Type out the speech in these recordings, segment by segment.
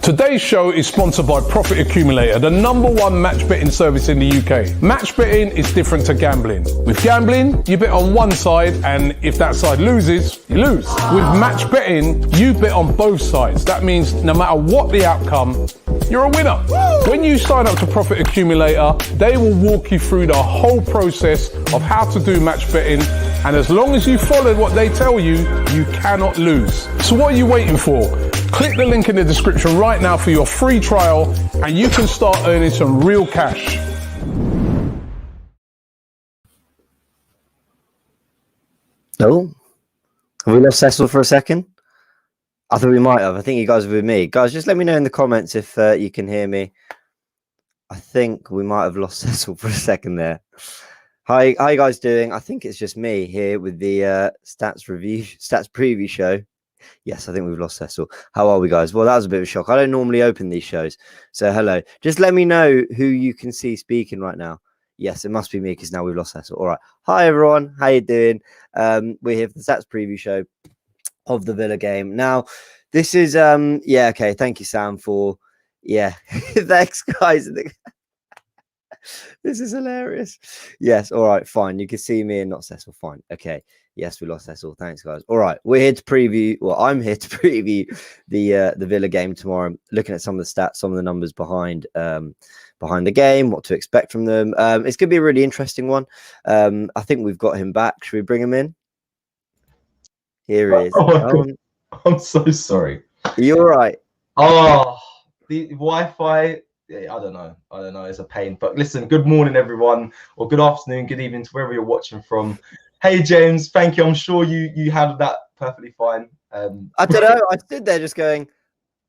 Today's show is sponsored by Profit Accumulator, the #1 match betting service in the UK. Match betting is different to gambling. With gambling, you bet on one side, and if that side loses, you lose. With match betting, you bet on both sides. That means no matter what the outcome, you're a winner. When you sign up to Profit Accumulator, they will walk you through the whole process of how to do match betting, and as long as you follow what they tell you, you cannot lose. So what are you waiting for? Click the link in the description right now for your free trial, and you can start earning some real cash. Oh, have we lost Cecil for a second? I thought we might have. I think you guys were with me. Guys, just let me know in the comments if you can hear me. I think we might have lost Cecil for a second there. Hi, how you guys doing? I think it's just me here with the stats preview show. Yes, I think we've lost Cecil. How are we, guys? Well, that was a bit of a shock. I don't normally open these shows. So, hello. Just let me know who you can see speaking right now. Yes, it must be me because now we've lost Cecil. All right. Hi, everyone. How you doing? We're here for the stats preview show of the Villa game. Now, this is, yeah, okay. Thank you, Sam, for, yeah. Thanks, guys. This is hilarious. Yes, all right, fine. You can see me and not Cecil. Fine. Okay. Yes, we lost Cecil. Thanks, guys. All right, we're here to preview. Well, I'm here to preview the Villa game tomorrow. Looking at some of the stats, some of the numbers behind the game, what to expect from them. It's going to be a really interesting one. I think we've got him back. Should we bring him in? Here he is. Oh, I'm so sorry. Are you all right? Oh, the Wi-Fi. Yeah, I don't know. It's a pain. But listen, good morning, everyone, or good afternoon, good evening to wherever you're watching from. Hey, James, thank you. I'm sure you handled that perfectly fine. I don't know. I stood there just going,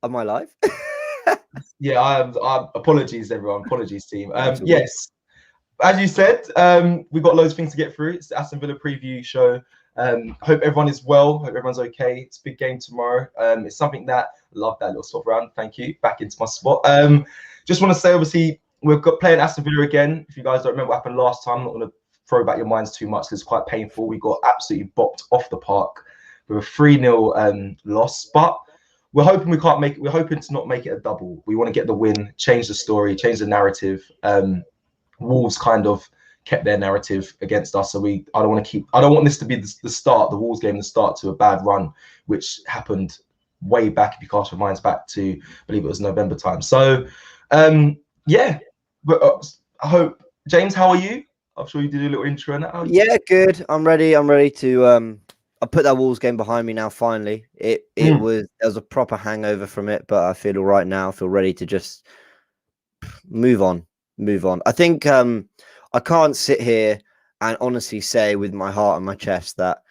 am I live? Yeah, I apologies, everyone. Apologies, team. Yes, as you said, we've got loads of things to get through. It's the Aston Villa preview show. Hope everyone is well. Hope everyone's okay. It's a big game tomorrow. It's something that love that little swap around. Thank you. Back into my spot. Just want to say, obviously, we've got playing Aston Villa again. If you guys don't remember what happened last time, I'm not going to throw back your minds too much because it's quite painful. We got absolutely bopped off the park with a 3-0 loss, but we're hoping we're hoping to not make it a double. We want to get the win, change the story, change the narrative. Wolves kind of kept their narrative against us, so I don't want this to be the Wolves game, the start to a bad run, which happened way back, if you cast your minds back to, I believe it was November time. So yeah, but I hope, James, how are you? I'm sure you did a little intro now. Yeah, good. I'm ready to I put that Wolves game behind me now. Finally, there was a proper hangover from it, but I feel all right now. I feel ready to just move on. I think I can't sit here and honestly say with my heart on my chest that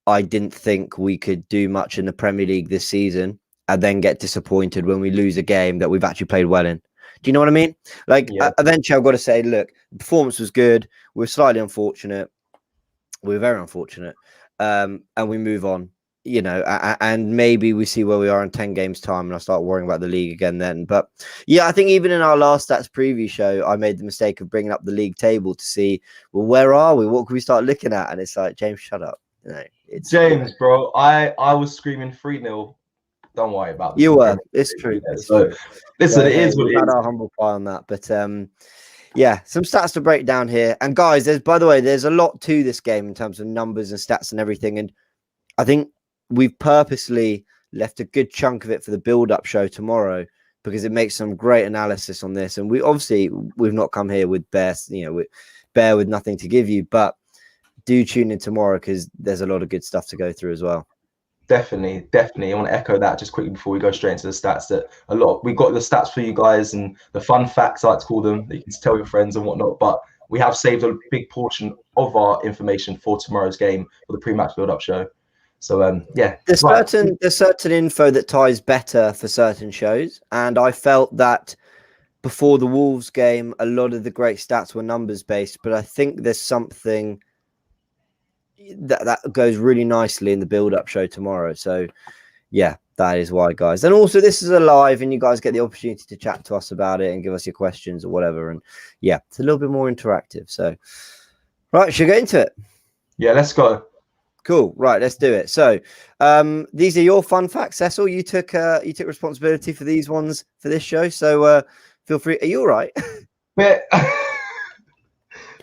I didn't think we could do much in the Premier League this season and then get disappointed when we lose a game that we've actually played well in. Do you know what I mean? Like, yeah. Eventually I've got to say, look, the performance was good. We're slightly unfortunate. We're very unfortunate. And we move on, you know, and maybe we see where we are in 10 games time and I start worrying about the league again then. But yeah, I think even in our last stats preview show, I made the mistake of bringing up the league table to see, well, where are we? What can we start looking at? And it's like, James, shut up. You know, it's James, bro, I was screaming 3-0. Don't worry about it. You were. It's true. Yeah, so listen, it is what it is. Our humble pie on that, but yeah, some stats to break down here. And guys, by the way, there's a lot to this game in terms of numbers and stats and everything. And I think we've purposely left a good chunk of it for the build-up show tomorrow because it makes some great analysis on this. And we've not come here with bear with nothing to give you, but do tune in tomorrow because there's a lot of good stuff to go through as well. Definitely. I want to echo that just quickly before we go straight into the stats. That we got the stats for you guys and the fun facts, I like to call them, that you can tell your friends and whatnot. But we have saved a big portion of our information for tomorrow's game for the pre-match build-up show. So yeah, there's certain info that ties better for certain shows, and I felt that before the Wolves game, a lot of the great stats were numbers based, but I think there's something that goes really nicely in the build-up show tomorrow. So yeah, that is why, guys. And also, this is a live and you guys get the opportunity to chat to us about it and give us your questions or whatever. And yeah, it's a little bit more interactive. So right, should we get into it? Yeah, let's go. Cool. Right, let's do it. So, these are your fun facts, Cecil. You took responsibility for these ones for this show. So, feel free. Are you all right? But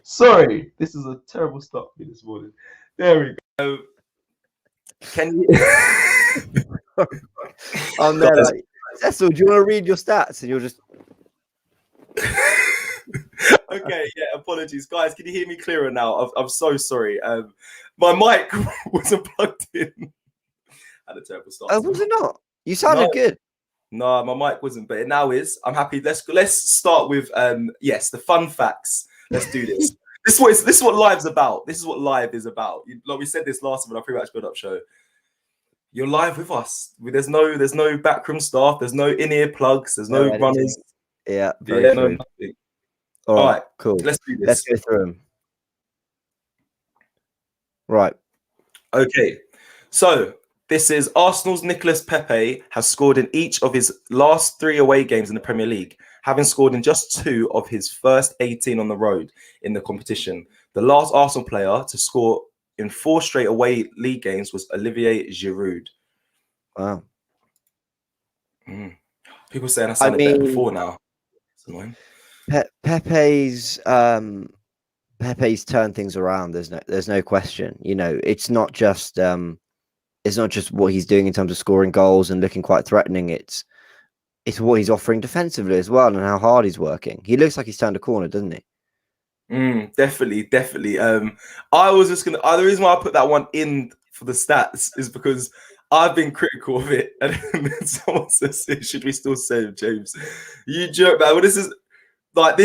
sorry, this is a terrible start for me this morning. There we go. Can you? I'm there. Like, Cecil, do you want to read your stats? And you'll just. Okay, yeah. Apologies, guys. Can you hear me clearer now? I'm so sorry. My mic wasn't plugged in. Had a terrible start. Oh, was it not? You sounded good. No, my mic wasn't, but it now is. I'm happy. Let's start with yes, the fun facts. Let's do this. This is what live's about. This is what live is about. Like we said this last time in our pre-match build-up show. You're live with us. There's no backroom staff. There's no in-ear plugs. There's no runners. Yeah, very true. No, All right, cool. Let's do this. Let's go through them. Right. Okay. So this is Arsenal's Nicolas Pepe has scored in each of his last 3 away games in the Premier League, having scored in just 2 of his first 18 on the road in the competition. The last Arsenal player to score in 4 straight away league games was Olivier Giroud. Wow. People saying I sounded better before now. It's annoying. Pepe's turned things around. There's no question. You know, it's not just what he's doing in terms of scoring goals and looking quite threatening. It's what he's offering defensively as well, and how hard he's working. He looks like he's turned a corner, doesn't he? Definitely. I was just gonna. The reason why I put that one in for the stats is because I've been critical of it, and then someone says, "Should we still say him, James?" You joke, man. Well, this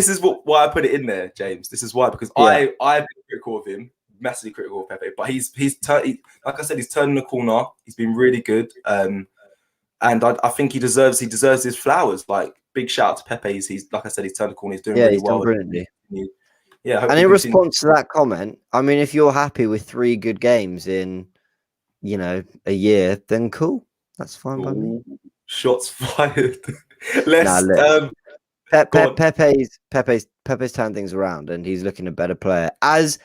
is why I put it in there, James. This is why, because I've been critical of him, massively critical of Pepe, but he's like I said, he's turning the corner. He's been really good, and I think he deserves his flowers. Like, big shout out to Pepe. He's like I said, he's turned the corner. He's doing really well. Brilliantly. Yeah, and in response to that comment, I mean, if you're happy with 3 good games in, you know, a year, then cool. That's fine by me. Shots fired. Pepe's turned things around, and he's looking a better player. As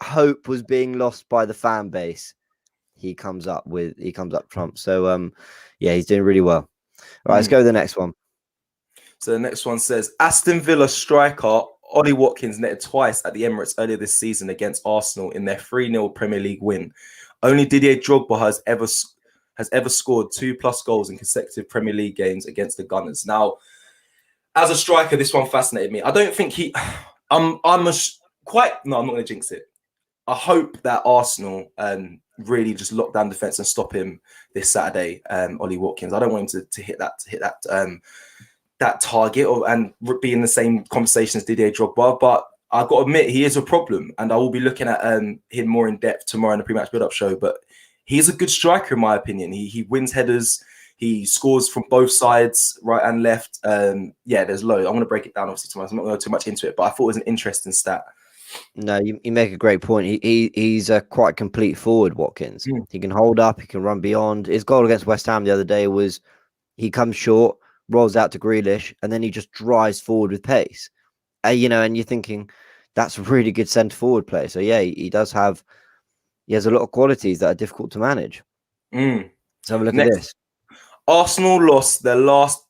hope was being lost by the fan base, he comes up trump. So yeah, he's doing really well. All right, let's go to the next one. So the next one says Aston Villa striker Ollie Watkins netted twice at the Emirates earlier this season against Arsenal in their 3-0 Premier League win. Only Didier Drogba has ever scored 2+ goals in consecutive Premier League games against the Gunners. Now, as a striker, this one fascinated me. I don't think I'm not going to jinx it. I hope that Arsenal really just lock down defense and stop him this Saturday, Ollie Watkins. I don't want him to hit that target and be in the same conversation as Didier Drogba, but I've got to admit he is a problem, and I will be looking at him more in depth tomorrow in the pre-match build-up show. But he's a good striker in my opinion. He wins headers, he scores from both sides, right and left. Yeah, there's loads. I'm going to break it down obviously tomorrow. I'm not going to go too much into it, but I thought it was an interesting stat. No, you make a great point. He's a quite complete forward, Watkins. He can hold up, he can run beyond. His goal against West Ham the other day was he comes short, rolls out to Grealish, and then he just drives forward with pace. You know, and you're thinking that's a really good centre forward player. So yeah, he has a lot of qualities that are difficult to manage. Let's have a look at this. Arsenal lost their last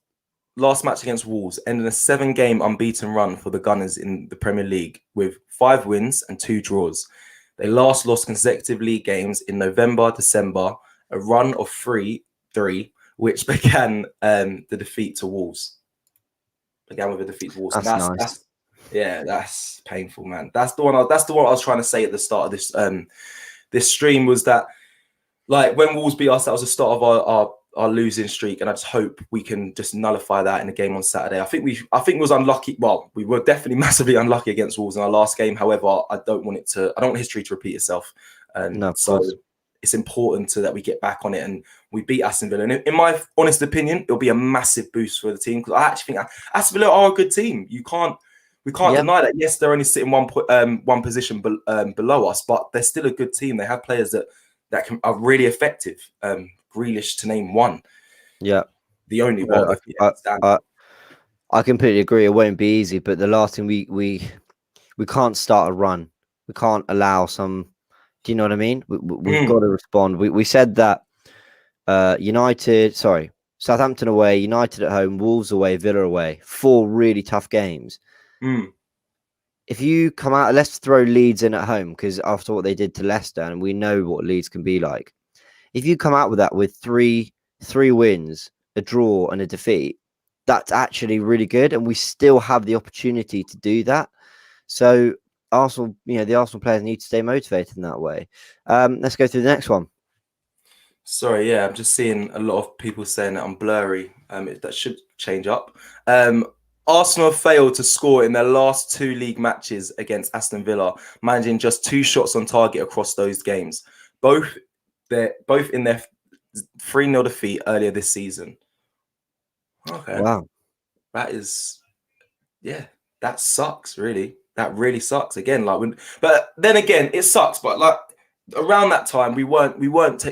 match against Wolves, ending a 7-game unbeaten run for the Gunners in the Premier League with 5 wins and 2 draws. They last lost consecutive league games in November, December, a run of 3, which began the defeat to Wolves. Began with a defeat to Wolves. That's nice. That's painful, man. That's the one I was trying to say at the start of this this stream, was that, like, when Wolves beat us, that was the start of our losing streak, and I just hope we can just nullify that in the game on Saturday. I think it was unlucky. Well, we were definitely massively unlucky against Wolves in our last game. However, I don't want history to repeat itself. No, so it's important that we get back on it and we beat Aston Villa. And in my honest opinion, it'll be a massive boost for the team, because I actually think Aston Villa are a good team. We can't deny that. Yes, they're only sitting one position below us, but they're still a good team. They have players that are really effective. Grealish, to name one. Yeah, the only one. I completely agree. It won't be easy, but the last thing we can't start a run. We can't allow some Do you know what I mean? We've got to respond. We said that Southampton away, United at home, Wolves away, Villa away, 4 really tough games. If you come out, let's throw Leeds in at home, because after what they did to Leicester, and we know what Leeds can be like. If you come out with that with three wins, a draw, and a defeat, that's actually really good, and we still have the opportunity to do that. So Arsenal, the Arsenal players need to stay motivated in that way. Let's go through the next one. Sorry, yeah, I'm just seeing a lot of people saying that I'm blurry. That should change up. Arsenal failed to score in their last 2 league matches against Aston Villa, managing just 2 shots on target across those games. Both in their 3-0 defeat earlier this season. Okay. Wow. That sucks, really. That really sucks. Again, but then again, it sucks. But like around that time, we weren't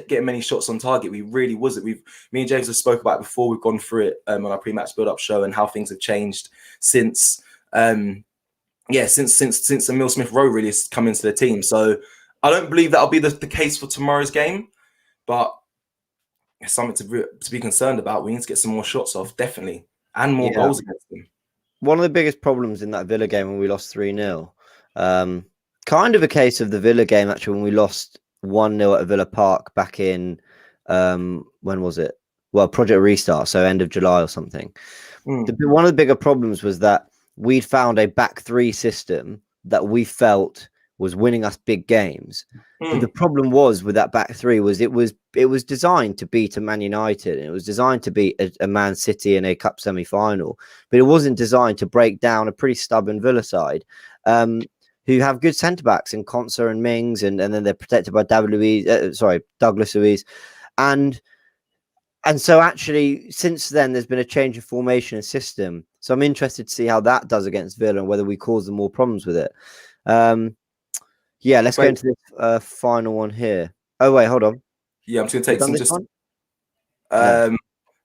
getting many shots on target. We really wasn't. Me and James have spoke about it before. We've gone through it on our pre-match build-up show and how things have changed since since Emile Smith-Rowe really has come into the team. So I don't believe that'll be the case for tomorrow's game, but it's something to be concerned about. We need to get some more shots off, definitely, and more goals against them. One of the biggest problems in that Villa game when we lost 3-0, kind of a case of the Villa game actually when we lost 1-0 at Villa Park back in, when was it? Well, Project Restart, so end of July or something. One of the bigger problems was that we'd found a back 3 system that we felt was winning us big games. But the problem was with that back 3 was it was designed to beat a Man United, and it was designed to beat a Man City in a cup semi-final, but it wasn't designed to break down a pretty stubborn Villa side who have good centre-backs in Konsa and Mings, and then they're protected by Douglas Luiz. And so actually since then there's been a change of formation and system. So I'm interested to see how that does against Villa and whether we cause them more problems with it. Let's go into this final one here. Oh, wait, hold on. Yeah, I'm just going to take some...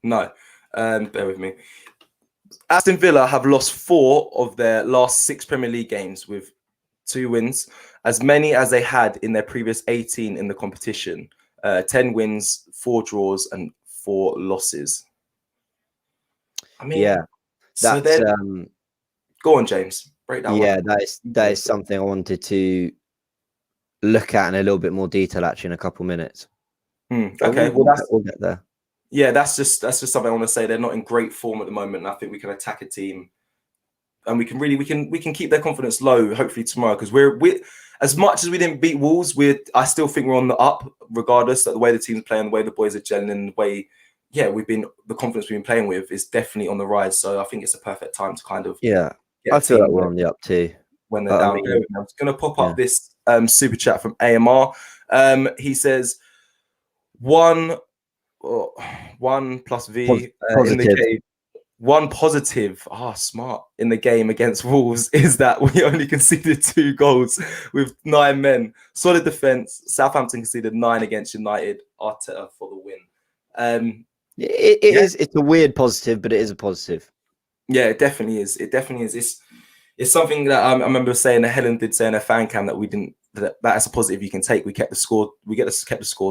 No. Bear with me. Aston Villa have lost 4 of their last 6 Premier League games with 2 wins, as many as they had in their previous 18 in the competition. 10 wins, 4 draws, and 4 losses. I mean, so then... Go on, James. Break that one. That is something I wanted to look at in a little bit more detail actually in a couple minutes. Okay, we'll get there. Yeah, that's just something I want to say. They're not in great form at the moment, and I think we can attack a team, and we can keep their confidence low. Hopefully tomorrow, because we're as much as we didn't beat Wolves, I still think we're on the up, regardless of the way the team's playing, the way the boys are gelling, the way the confidence we've been playing with is definitely on the rise. So I think it's a perfect time to kind of I feel like we're on the up too. When they're down. I'm just going to pop up this super chat from AMR. He says 1 plus V in the game. 1 positive. Smart in the game against Wolves is that we only conceded 2 goals with 9 men. Solid defense. Southampton conceded 9 against United. Arteta for the win. It's a weird positive, but it is a positive. Yeah, it definitely is. It's something that I remember saying that Helen did say in her fan cam that that's a positive you can take. We kept the score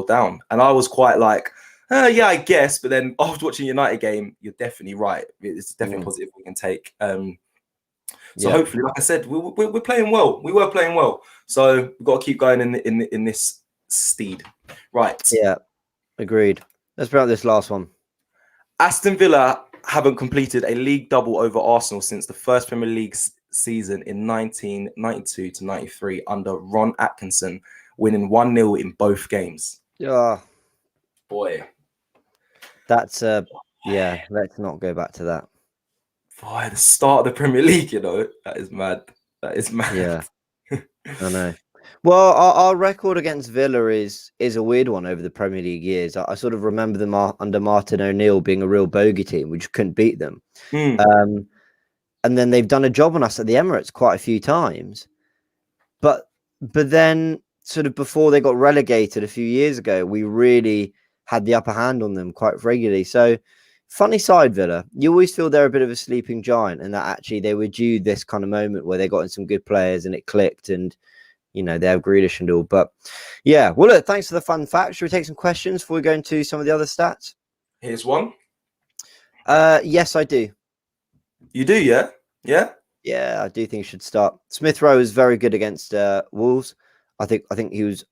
down, and I was quite like, I guess. But then after watching United game, you're definitely right. It's definitely positive we can take. So hopefully, like I said, we're playing well. We were playing well, so we've got to keep going in this steed. Right. Yeah, agreed. Let's bring up this last one. Aston Villa haven't completed a league double over Arsenal since the first Premier League season in 1992 to 93 under Ron Atkinson, winning 1-0 in both games. Yeah. Boy. That's let's not go back to that. Boy, the start of the Premier League, that is mad. Yeah. I know. Well, our record against Villa is a weird one over the Premier League years. I sort of remember them under Martin O'Neill being a real bogey team. We just couldn't beat them. And then they've done a job on us at the Emirates quite a few times. But then sort of before they got relegated a few years ago, we really had the upper hand on them quite regularly. So funny side, Villa. You always feel they're a bit of a sleeping giant, and that actually they were due this kind of moment where they got in some good players and it clicked, and they have Grealish and all. But yeah, well, look, thanks for the fun facts. Should we take some questions before we go into some of the other stats? Here's one. Yes, I do. You do, yeah? Yeah? Yeah, I do think he should start. Smith Rowe is very good against Wolves. I think he was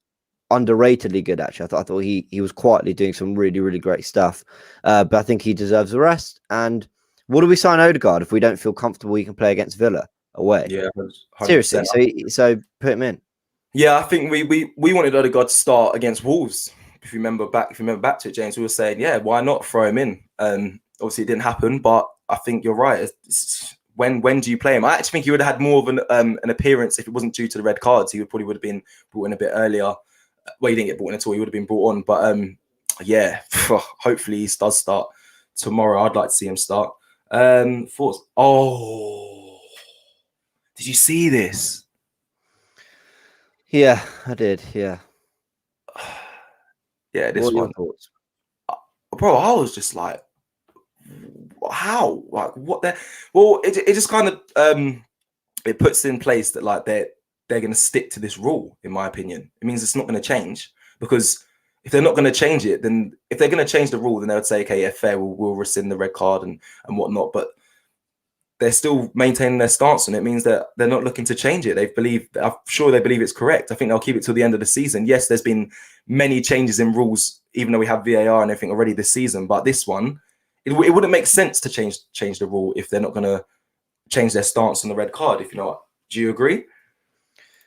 underratedly good, actually. I thought he was quietly doing some really, really great stuff. But I think he deserves the rest. And what do we sign Odegaard if we don't feel comfortable he can play against Villa away? Yeah, 100%. Seriously. So put him in. Yeah, I think we wanted Odegaard to start against Wolves. If you remember back to it, James, we were saying, yeah, why not throw him in? Obviously, it didn't happen, but I think you're right. When do you play him? I actually think he would have had more of an appearance if it wasn't due to the red cards. He would have been brought in a bit earlier. Well, he didn't get brought in at all. He would have been brought on. But yeah, hopefully he does start tomorrow. I'd like to see him start. Thoughts? Oh, did you see this? Yeah, I did. Yeah. Yeah, this what are one. your thoughts? Bro, I was just like, how? Like, what? Well, it just kind of it puts in place that like they're going to stick to this rule. In my opinion, it means it's not going to change, because if they're not going to change it, then if they're going to change the rule, then they would say, okay, yeah, fair, we'll rescind the red card and whatnot. But they're still maintaining their stance, and it means that they're not looking to change it. I'm sure they believe it's correct. I think they'll keep it till the end of the season. Yes, there's been many changes in rules, even though we have VAR and everything already this season. But this one, it wouldn't make sense to change the rule if they're not going to change their stance on the red card. If you know what, do you agree?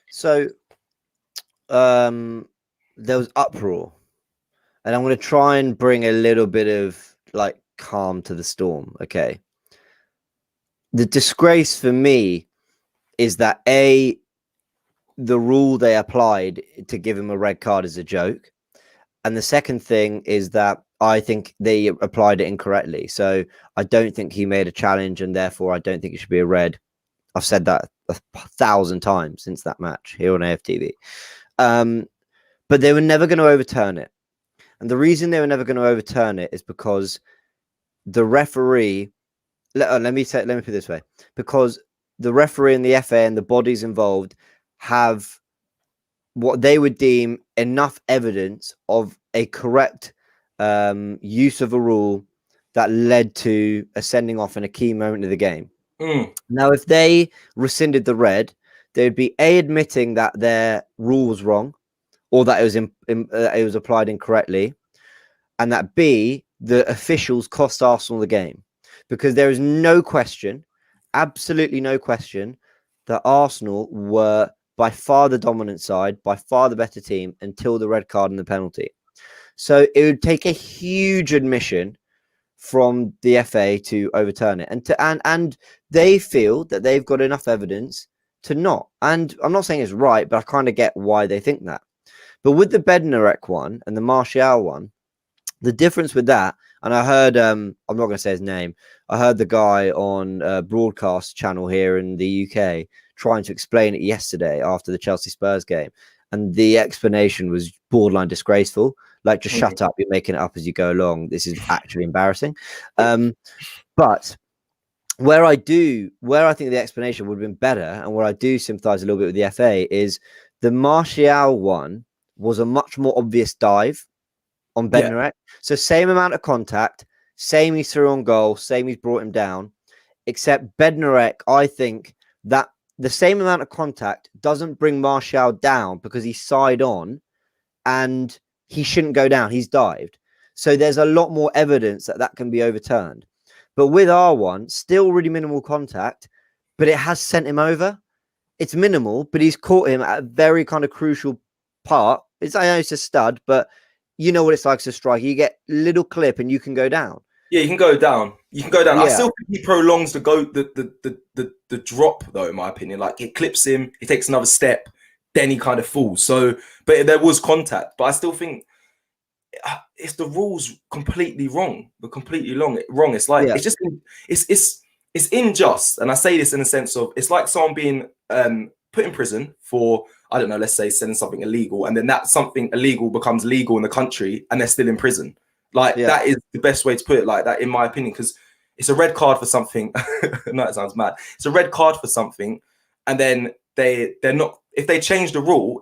So, there was uproar, and I'm going to try and bring a little bit of like calm to the storm. Okay. The disgrace for me is that the rule they applied to give him a red card is a joke. And the second thing is that I think they applied it incorrectly. So I don't think he made a challenge, and therefore I don't think it should be a red. I've said that 1,000 times since that match here on AFTV. But they were never going to overturn it. And the reason they were never going to overturn it is because the referee... Let me put it this way, because the referee and the FA and the bodies involved have what they would deem enough evidence of a correct use of a rule that led to a sending off in a key moment of the game. Now, if they rescinded the red, they would be admitting that their rule was wrong, or that it was applied incorrectly, and that B, the officials cost Arsenal the game. Because there is no question, absolutely no question, that Arsenal were by far the dominant side, by far the better team until the red card and the penalty. So it would take a huge admission from the FA to overturn it, and they feel that they've got enough evidence to not. And I'm not saying it's right, but I kind of get why they think that. But with the Bednarek one and the Martial one, the difference with that, and I heard, I'm not going to say his name, I heard the guy on a broadcast channel here in the UK trying to explain it yesterday after the Chelsea Spurs game. And the explanation was borderline disgraceful. Like, just shut up. You're making it up as you go along. This is actually embarrassing. But where I think the explanation would have been better, and where I do sympathise a little bit with the FA, is the Martial one was a much more obvious dive on Bednarek. So same amount of contact, same he's through on goal, same he's brought him down, except Bednarek, I think that the same amount of contact doesn't bring Martial down because he's side on and he shouldn't go down. He's dived. So there's a lot more evidence that can be overturned. But with R1, still really minimal contact, but it has sent him over. It's minimal, but he's caught him at a very kind of crucial part. I know it's a stud, but you know what it's like to strike. You get a little clip and you can go down. Yeah, you can go down. You can go down. Yeah. I still think he prolongs the drop, though, in my opinion. Like, it clips him, he takes another step, then he kind of falls. So, but there was contact. But I still think if the rules completely wrong, It's like it's just it's unjust. And I say this in the sense of it's like someone being put in prison for, I don't know, let's say selling something illegal, and then that something illegal becomes legal in the country and they're still in prison. Like, that is the best way to put it, like that, in my opinion, because it's a red card for something. No, it sounds mad. It's a red card for something, and then they're not. if they change the rule,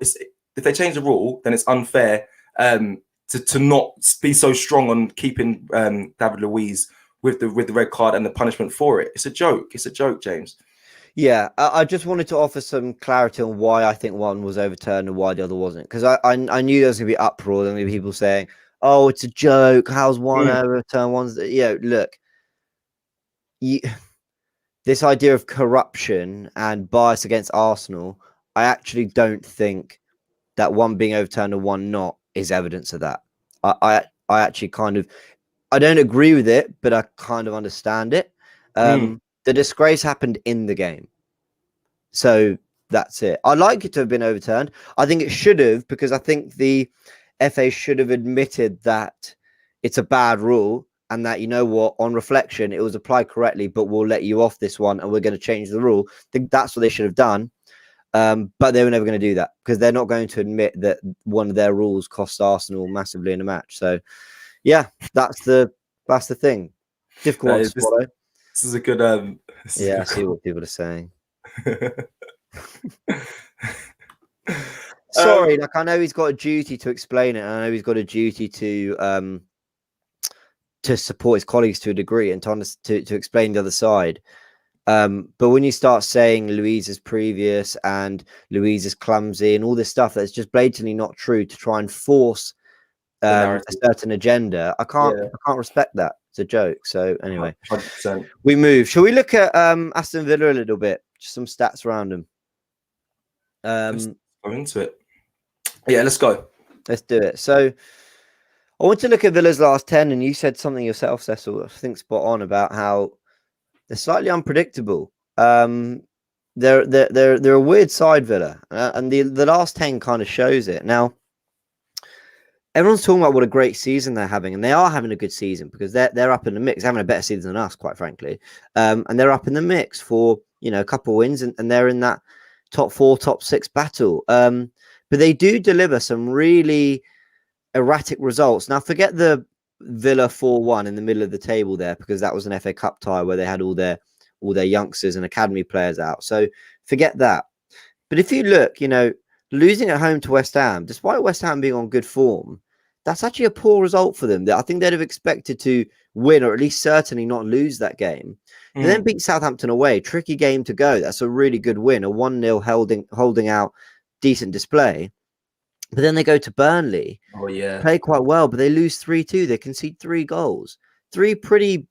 then it's unfair to not be so strong on keeping David Luiz with the red card and the punishment for it. It's a joke. It's a joke, James. Yeah, I just wanted to offer some clarity on why I think one was overturned and why the other wasn't, because I knew there was going to be uproar. There were going to be people saying, "Oh, it's a joke. How's one overturned? One's look, this idea of corruption and bias against Arsenal. I actually don't think that one being overturned and one not is evidence of that. I actually I don't agree with it, but I kind of understand it. The disgrace happened in the game. So that's it. I'd like it to have been overturned. I think it should have, because I think the FA should have admitted that it's a bad rule and that, you know what, on reflection, it was applied correctly, but we'll let you off this one and we're going to change the rule. I think that's what they should have done. But they were never going to do that, because they're not going to admit that one of their rules cost Arsenal massively in a match. So, yeah, that's the thing. Difficult one to swallow. This is a good. I see what people are saying. Sorry, like I know he's got a duty to explain it. And I know he's got a duty to support his colleagues to a degree and to explain the other side. But when you start saying Luiz is previous and Luiz is clumsy and all this stuff that's just blatantly not true to try and force a certain agenda, I can't respect that. It's a joke. So anyway, 100%. We move. Shall we look at Aston Villa a little bit? Just some stats around them. Let's go into it. Yeah, let's go. Let's do it. So I want to look at Villa's last 10, and you said something yourself, Cecil, I think spot on, about how they're slightly unpredictable. They're a weird side, Villa, and the last 10 kind of shows it. Now, everyone's talking about what a great season they're having, and they are having a good season because they're up in the mix, having a better season than us, quite frankly. And they're up in the mix for, you know, a couple of wins, and they're in that top 4, top 6 battle. But they do deliver some really erratic results. Now, forget the Villa 4-1 in the middle of the table there, because that was an FA Cup tie where they had all their youngsters and academy players out. So forget that. But if you look, you know, losing at home to West Ham, despite West Ham being on good form, that's actually a poor result for them. I think they'd have expected to win, or at least certainly not lose that game. They then beat Southampton away. Tricky game to go. That's a really good win. A 1-0 holding out, decent display. But then they go to Burnley. Oh, yeah. Play quite well, but they lose 3-2. They concede 3 goals. 3 pretty,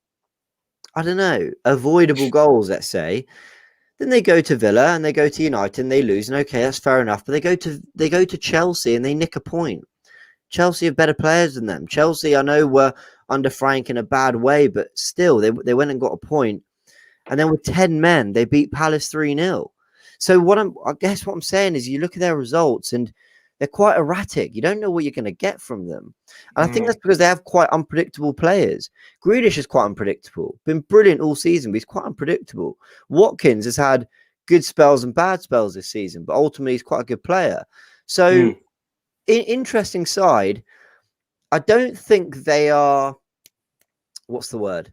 I don't know, avoidable goals, let's say. Then they go to Villa and they go to United and they lose. And okay, that's fair enough. But they go to Chelsea and they nick a point. Chelsea have better players than them. Chelsea, I know, were under Frank in a bad way, but still, they went and got a point. And then with 10 men, they beat Palace 3-0. So I guess what I'm saying is, you look at their results and they're quite erratic. You don't know what you're going to get from them. And I think that's because they have quite unpredictable players. Grealish is quite unpredictable. Been brilliant all season, but he's quite unpredictable. Watkins has had good spells and bad spells this season, but ultimately he's quite a good player. So, interesting side. I don't think they are... What's the word?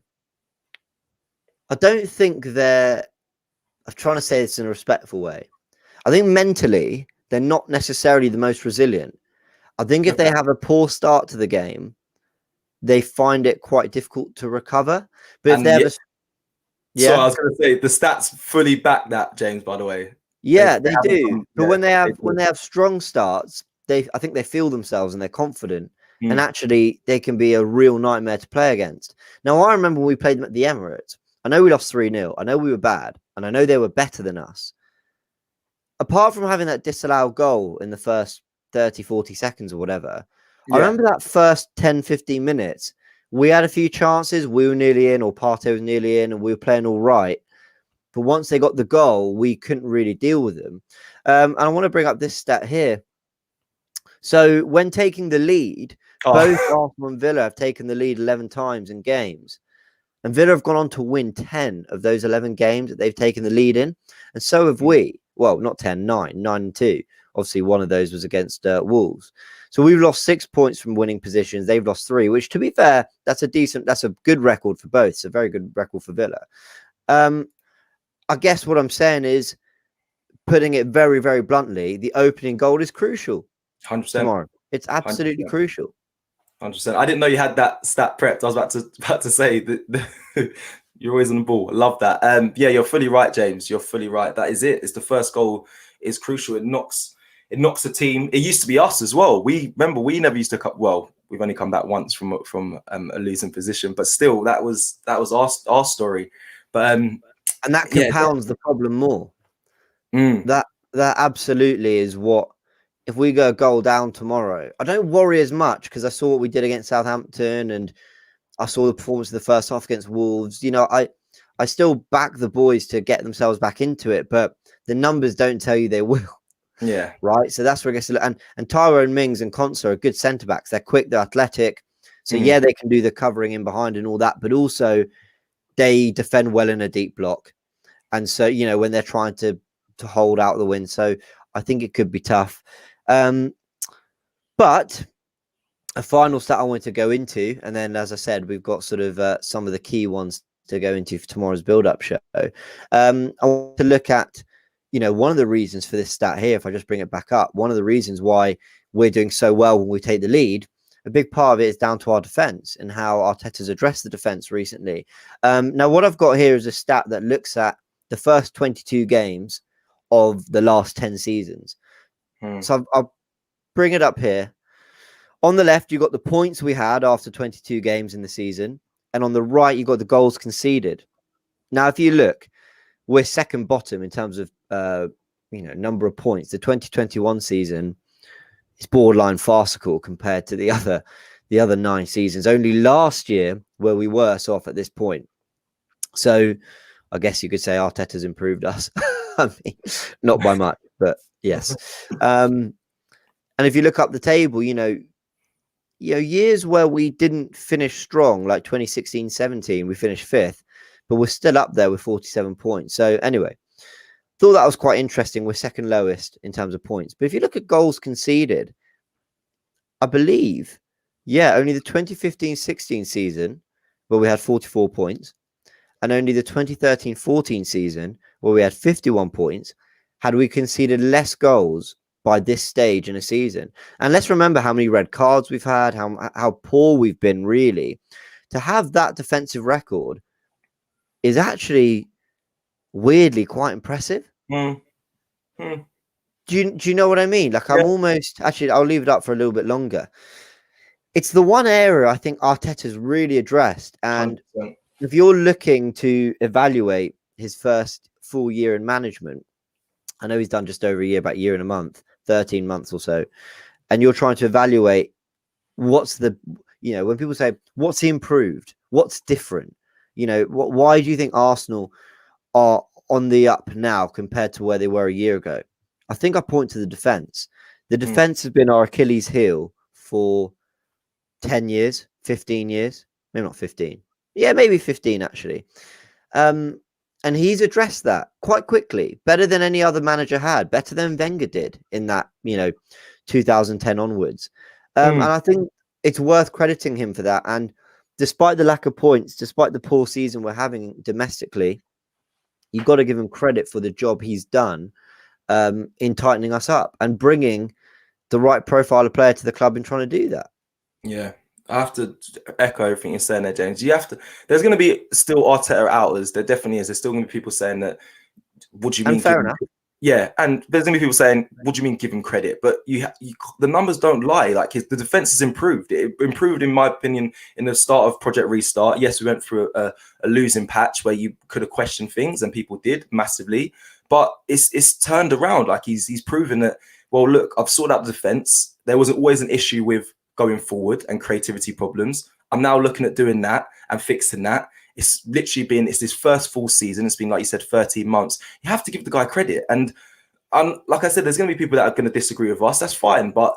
I don't think they're... I'm trying to say this in a respectful way. I think mentally, they're not necessarily the most resilient. I think if they have a poor start to the game, they find it quite difficult to recover. But if they're... So I was going to say, the stats fully back that, James, by the way. Yeah, they do. But when they have strong starts, I think they feel themselves and they're confident. And actually, they can be a real nightmare to play against. Now, I remember when we played them at the Emirates. I know we lost 3-0. I know we were bad. And I know they were better than us. Apart from having that disallowed goal in the first 30, 40 seconds or whatever, I remember that first 10, 15 minutes, we had a few chances. We were nearly in, or Partey was nearly in, and we were playing all right. But once they got the goal, we couldn't really deal with them. And I want to bring up this stat here. So when taking the lead, both Arsenal and Villa have taken the lead 11 times in games. And Villa have gone on to win 10 of those 11 games that they've taken the lead in. And so have we. Well, not 10, 9-2. Obviously, one of those was against Wolves. So we've lost 6 points from winning positions. They've lost 3, which, to be fair, that's a good record for both. It's a very good record for Villa. I guess what I'm saying is, putting it very, very bluntly, the opening goal is crucial 100%. tomorrow. It's absolutely 100%. crucial. 100%. I didn't know you had that stat prepped. I was about to say that you're always on the ball. I love that. Yeah, you're fully right, James. You're fully right. That is it. It's the first goal is crucial. It knocks the team. It used to be us as well. We never used to come. Well, we've only come back once from a losing position, but still, that was our story. But and that compounds the problem more. That absolutely is what. If we go a goal down tomorrow, I don't worry as much because I saw what we did against Southampton and I saw the performance of the first half against Wolves. You know, I still back the boys to get themselves back into it, but the numbers don't tell you they will. Yeah. Right. So that's where I guess, and Tyrone Mings and Konsa are good centre backs. They're quick, they're athletic. So yeah, they can do the covering in behind and all that, but also they defend well in a deep block. And so, you know, when they're trying to hold out the win. So I think it could be tough. But a final stat I wanted to go into, and then as I said, we've got sort of some of the key ones to go into for tomorrow's build-up show. I want to look at, you know, one of the reasons for this stat here, if I just bring it back up, one of the reasons why we're doing so well when we take the lead, a big part of it is down to our defense and how Arteta's addressed the defense recently. Now, what I've got here is a stat that looks at the first 22 games of the last 10 seasons. So I'll bring it up here. On the left, you've got the points we had after 22 games in the season. And on the right, you've got the goals conceded. Now, if you look, we're second bottom in terms of, number of points. The 2021 season is borderline farcical compared to the other 9 seasons. Only last year were we worse off at this point. So I guess you could say Arteta's improved us. I mean, not by much, but yes. And if you look up the table, you know, years where we didn't finish strong, like 2016-17, we finished 5th, but we're still up there with 47 points. So anyway, thought that was quite interesting. We're second lowest in terms of points. But if you look at goals conceded, I believe, only the 2015-16 season where we had 44 points and only the 2013-14 season where we had 51 points had we conceded less goals by this stage in a season. And let's remember how many red cards we've had, how poor we've been, really. To have that defensive record is actually weirdly quite impressive. Do you know what I mean? Like, I'm almost, actually, I'll leave it up for a little bit longer. It's the one area I think Arteta's really addressed. And 100%. If you're looking to evaluate his first full year in management, I know he's done just over a year, about a year and a month, 13 months or so. And you're trying to evaluate what's the, when people say, what's he improved? What's different? Why do you think Arsenal are on the up now compared to where they were a year ago? I think I point to the defense. The defense has been our Achilles heel for 10 years, 15 years, maybe not 15. Yeah, maybe 15 actually. And he's addressed that quite quickly, better than any other manager had, better than Wenger did in that, 2010 onwards. And I think it's worth crediting him for that. And despite the lack of points, despite the poor season we're having domestically, you've got to give him credit for the job he's done in tightening us up and bringing the right profile of player to the club and trying to do that. Yeah. I have to echo everything you're saying there, James. There's going to be still Arteta outers. There definitely is. There's still going to be people saying that, what do you mean? Fair enough. Yeah. And there's going to be people saying, what do you mean give him credit? But the numbers don't lie. Like, the defense has improved. It improved, in my opinion, in the start of Project Restart. Yes, we went through a losing patch where you could have questioned things, and people did massively. But it's turned around. Like, he's proven that, well, look, I've sorted out the defense. There was always an issue with going forward and creativity problems. I'm now looking at doing that and fixing that. It's literally been, it's his first full season. It's been, like you said, 13 months. You have to give the guy credit. And like I said, there's going to be people that are going to disagree with us. That's fine. But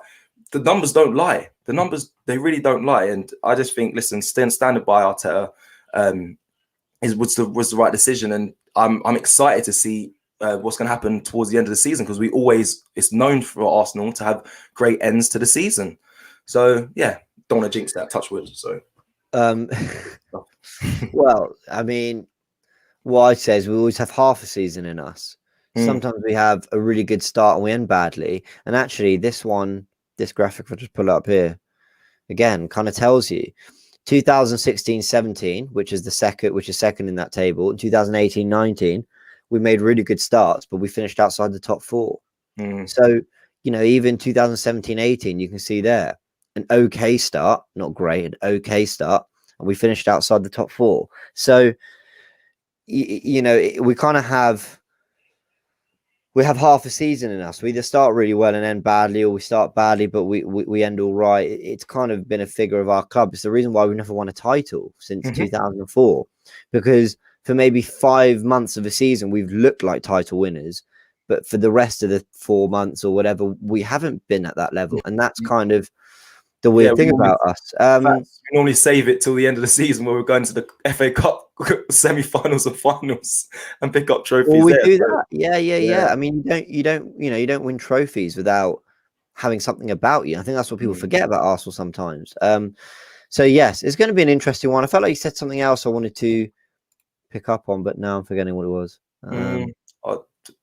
the numbers don't lie. The numbers, they really don't lie. And I just think, listen, standing by Arteta was the right decision. And I'm excited to see what's going to happen towards the end of the season, because it's known for Arsenal to have great ends to the season. So yeah, don't want to jinx that. Touch wood. So, well, I mean, what I say is we always have half a season in us. Sometimes we have a really good start and we end badly. And actually, this graphic, I'll just pull it up here again, kind of tells you 2016-17, which is second in that table. In 2018-19, we made really good starts, but we finished outside the top 4. So, even 2017-18, you can see there an okay start, not great, an okay start, and we finished outside the top 4. So, we kind of have half a season in us. We either start really well and end badly, or we start badly but we end all right. It's kind of been a figure of our club. It's the reason why we've never won a title since 2004, because for maybe 5 months of a season we've looked like title winners, but for the rest of the 4 months or whatever, we haven't been at that level. And that's kind of the weird thing about us. We normally save it till the end of the season, where we're going to the FA Cup semi-finals and finals and pick up trophies. Well, we do that. Yeah. I mean, you don't win trophies without having something about you. I think that's what people forget about Arsenal sometimes. So yes, it's going to be an interesting one. I felt like you said something else I wanted to pick up on, but now I'm forgetting what it was.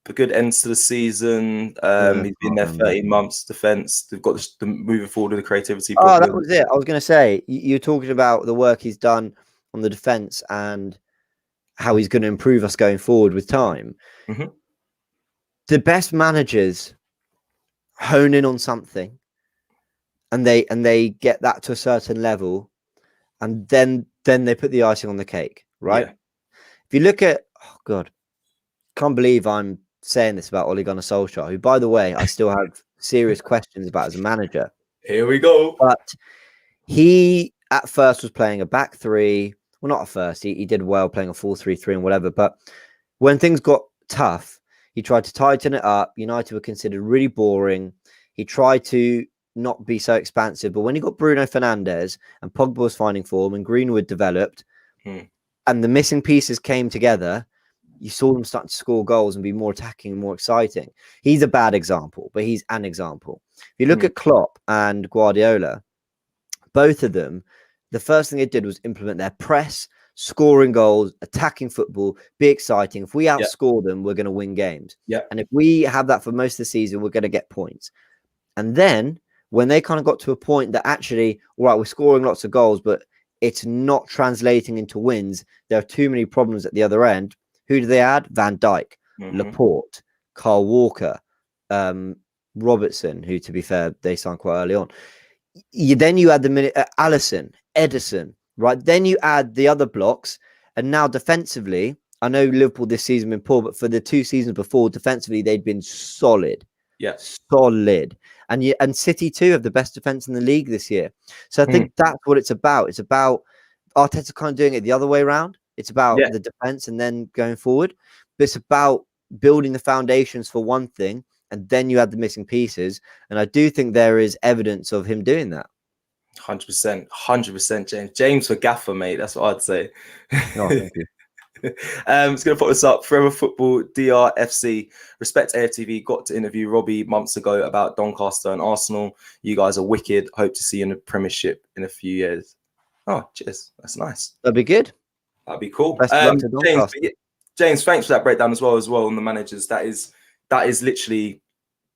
A good end to the season. He's been there 13 months. Defense, they've got the moving forward with the creativity problem. Oh, that was it. I was going to say, you're talking about the work he's done on the defense and how he's going to improve us going forward with time. The best managers hone in on something and they get that to a certain level, and then they put the icing on the cake, right? If you look at, oh God, can't believe I'm saying this about Ole Gunnar Solskjaer, who, by the way, I still have serious questions about as a manager. Here we go. But he at first was playing a back 3. Well, not at first. He did well playing a 4-3-3 and whatever. But when things got tough, he tried to tighten it up. United were considered really boring. He tried to not be so expansive. But when he got Bruno Fernandes and Pogba was finding form and Greenwood developed and the missing pieces came together, you saw them starting to score goals and be more attacking and more exciting. He's a bad example, but he's an example. If you look at Klopp and Guardiola, both of them, the first thing they did was implement their press, scoring goals, attacking football, be exciting. If we outscore them, we're going to win games. And if we have that for most of the season, we're going to get points. And then when they kind of got to a point that actually, all right, we're scoring lots of goals, but it's not translating into wins, there are too many problems at the other end. Who do they add? Van Dijk, Laporte, Kyle Walker, Robertson, who, to be fair, they signed quite early on. Then you add the Alisson, Edison, right? Then you add the other blocks, and now defensively, I know Liverpool this season been poor, but for the 2 seasons before, defensively they'd been solid. Solid. And City too have the best defense in the league this year. So I think that's what it's about. It's about Arteta kind of doing it the other way around. It's about the defense and then going forward. But it's about building the foundations for one thing, and then you add the missing pieces. And I do think there is evidence of him doing that. 100%, James. James for gaffer, mate. That's what I'd say. Oh, thank you. Just going to put this up. Forever Football, DRFC. Respect AFTV. Got to interview Robbie months ago about Doncaster and Arsenal. You guys are wicked. Hope to see you in the Premiership in a few years. Oh, cheers. That's nice. That'd be good. That'd be cool. James, thanks for that breakdown as well on the managers. That is literally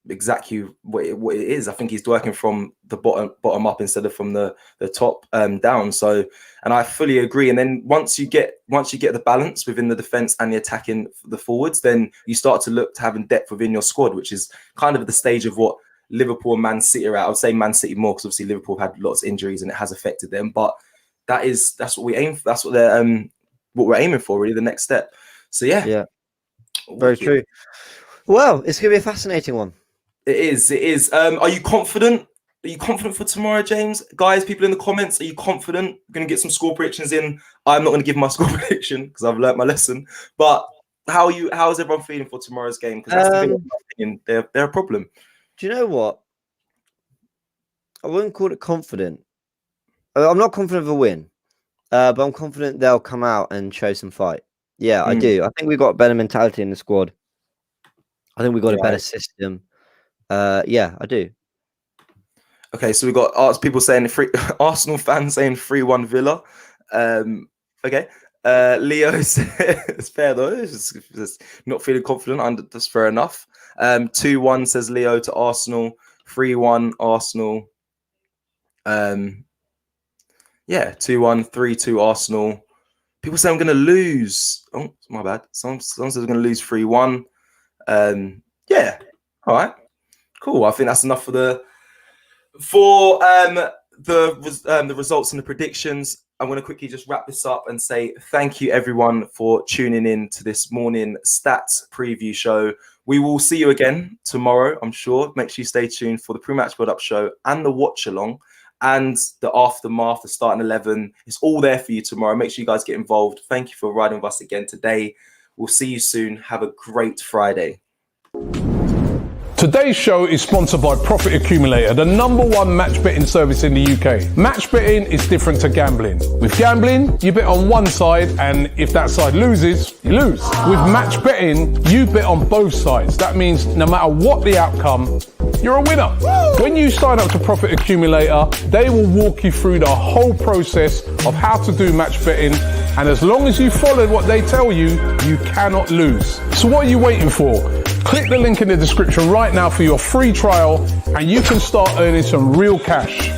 exactly what it is. I think he's working from the bottom up instead of from the top down. So, and I fully agree. And then once you get the balance within the defense and the attacking the forwards, then you start to look to having depth within your squad, which is kind of the stage of what Liverpool and Man City are at. I would say Man City more because obviously Liverpool had lots of injuries and it has affected them. But that's what we aim for. That's what they're what we're aiming for, really, the next step. So yeah, very true. Well, it's gonna be a fascinating one. It is. Are you confident? Are you confident for tomorrow, James? Guys, people in the comments, are you confident? We're going to get some score predictions in. I'm not going to give my score prediction because I've learnt my lesson. But how is everyone feeling for tomorrow's game? Because that's the thing. They're a problem. Do you know what? I wouldn't call it confident. I'm not confident of a win, but I'm confident they'll come out and show some fight. Yeah, I do. I think we've got a better mentality in the squad. I think we've got a better system. Yeah, I do. Okay, so we've got people saying Arsenal fans saying 3-1 Villa. Okay. Leo says, fair though, it's just not feeling confident. That's fair enough. 2-1 says Leo to Arsenal. 3-1 Arsenal. 2-1, 3-2 Arsenal. People say I'm going to lose. Oh, my bad. Someone says I'm going to lose 3-1. Yeah. All right. Cool. I think that's enough for the results and the predictions. I'm going to quickly just wrap this up and say thank you, everyone, for tuning in to this morning stats preview show. We will see you again tomorrow, I'm sure. Make sure you stay tuned for the pre-match build-up show and the watch-along and the aftermath, the starting 11. It's all there for you tomorrow. Make sure you guys get involved. Thank you for riding with us again today. We'll see you soon. Have a great Friday. Today's show is sponsored by Profit Accumulator, the #1 match betting service in the UK. Match betting is different to gambling. With gambling, you bet on one side, and if that side loses, you lose. With match betting, you bet on both sides. That means no matter what the outcome, you're a winner. When you sign up to Profit Accumulator, they will walk you through the whole process of how to do match betting, and as long as you follow what they tell you, you cannot lose. So what are you waiting for? Click the link in the description right now for your free trial, and you can start earning some real cash.